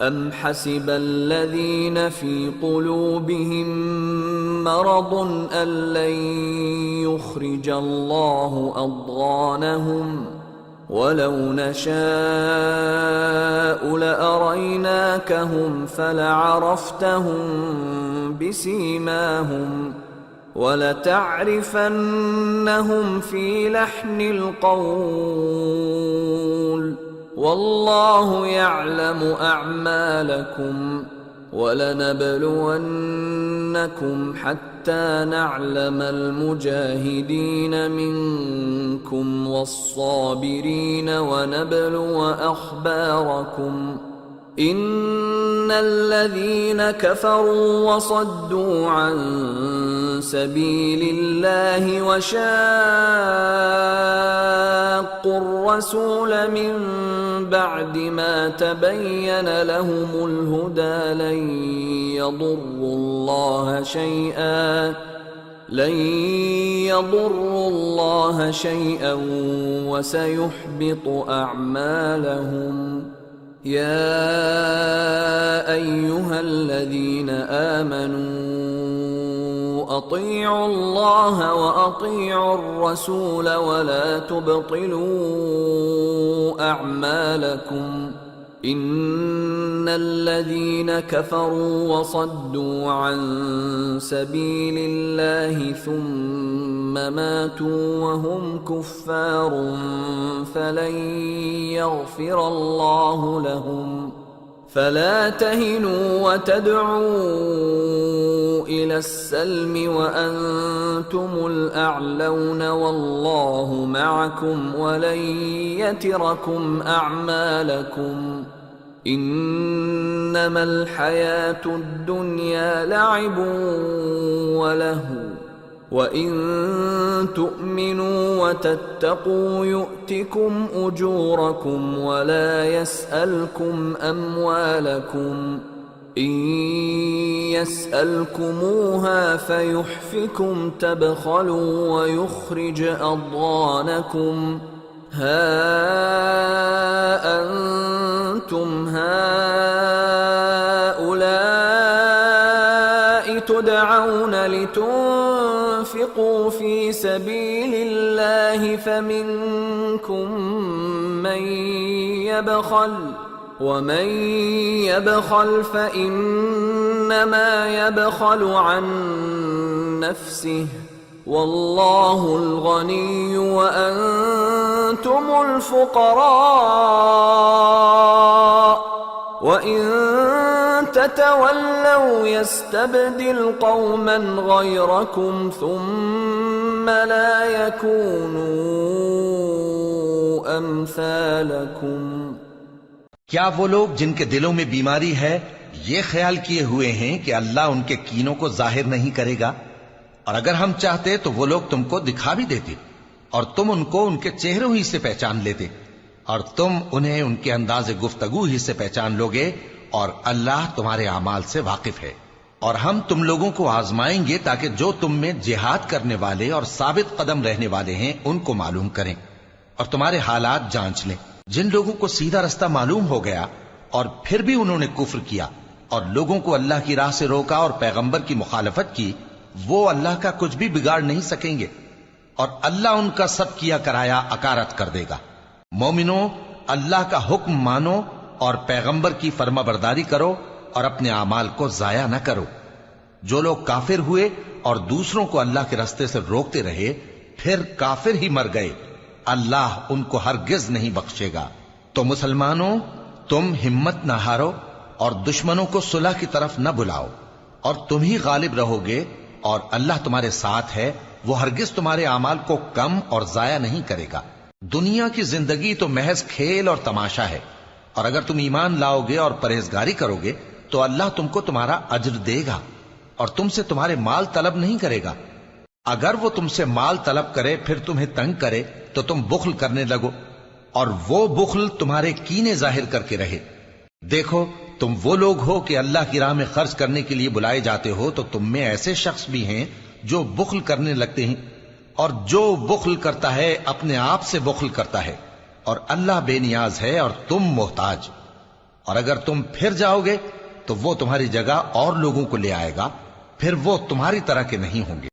أم حسب الذين في قلوبهم مرض أن لن يخرج الله أضغانهم ولو نشاء لأريناكهم فلعرفتهم بسيماهم ولتعرفنهم في لحن القول والله يعلم أعمالكم ولنبلونكم حتى نعلم المجاهدين منكم والصابرين ونبلو أخباركم إن الذين كفروا وصدوا عن سبيل الله وشاقوا الرسول من بعد ما تبين لهم الهدى لن يضروا الله شيئا وسيحبط أعمالهم. يا أيها الذين آمنوا أطيعوا الله وأطيعوا الرسول ولا تبطلوا أعمالكم إن الذين كفروا وصدوا عن سبيل الله ثم ماتوا وهم كفار فلن يغفر الله لهم. فلا تهنوا وتدعوا إلى السلم وأنتم الأعلون والله معكم ولن يتركم أعمالكم. إنما الحياة الدنيا لعب ولهو وإن تؤمنوا وتتقوا يؤتكم أجوركم ولا يسألكم أموالكم إن يسألكموها فيحفكم تبخلوا ويخرج أضغانكم. ها أنتم هؤلاء تدعون لتنفقوا في سبيل الله فمنكم من يبخل ومن يبخل فإنما يبخل عن نفسه والله الغني وأنتم الفقراء وإن تتولوا يستبدل قوما غيركم ثم لا يكونوا أمثالكم. क्या वो लोग जिनके दिलों में बीमारी है ये ख्याल किए हुए हैं कि अल्लाह उनके कीनों को जाहिर नहीं करेगा, और अगर हम चाहते तो वो लोग तुमको दिखा भी देते और तुम उनको उनके चेहरों ही से पहचान लेते और तुम उन्हें उनके अंदाज़े गुफ्तगू ही से पहचान लोगे, और अल्लाह तुम्हारे अमाल से वाकिफ है। और हम तुम लोगों को आजमाएंगे ताकि जो तुम में जिहाद करने वाले और साबित कदम रहने वाले हैं उनको मालूम करें और तुम्हारे हालात जांच लें। जिन लोगों को सीधा रास्ता मालूम हो गया और फिर भी उन्होंने कुफ्र किया और लोगों को अल्लाह की राह से रोका और पैगंबर की मुखालफत की, वो अल्लाह का कुछ भी बिगाड़ नहीं सकेंगे और अल्लाह उनका सब किया कराया अकारत कर देगा। मोमिनो, अल्लाह का हुक्म मानो और पैगंबर की फर्माबरदारी करो और अपने अमाल को जाया न करो। जो लोग काफिर हुए और दूसरों को अल्लाह के रास्ते से रोकते रहे फिर काफिर ही मर गए, अल्लाह उनको हरगिज नहीं बख्शेगा। तो मुसलमानों, तुम हिम्मत न हारो और दुश्मनों को सुलह की तरफ न बुलाओ और तुम ही गालिब रहोगे, और अल्लाह तुम्हारे साथ है, वो हरगिज तुम्हारे अमाल को कम और जाया नहीं करेगा। दुनिया की जिंदगी तो महज खेल और तमाशा है, और अगर तुम ईमान लाओगे और परहेजगारी करोगे तो अल्लाह तुमको तुम्हारा अज्र देगा और तुमसे तुम्हारे माल तलब नहीं करेगा। अगर वो तुमसे माल तलब करे फिर तुम्हें तंग करे तो तुम बुख्ल करने लगो, और वो बुख्ल तुम्हारे कीने जाहिर करके रहे। देखो, तुम वो लोग हो कि अल्लाह की राह में खर्च करने के लिए बुलाए जाते हो, तो तुम में ऐसे शख्स भी हैं जो बुख्ल करने लगते हैं, और जो बुख्ल करता है अपने आप से बुख्ल करता है, और अल्लाह बेनियाज है और तुम मोहताज। اور اگر تم پھر جاؤ گے تو وہ تمہاری جگہ اور لوگوں کو لے آئے گا، پھر وہ تمہاری طرح کے نہیں ہوں گے۔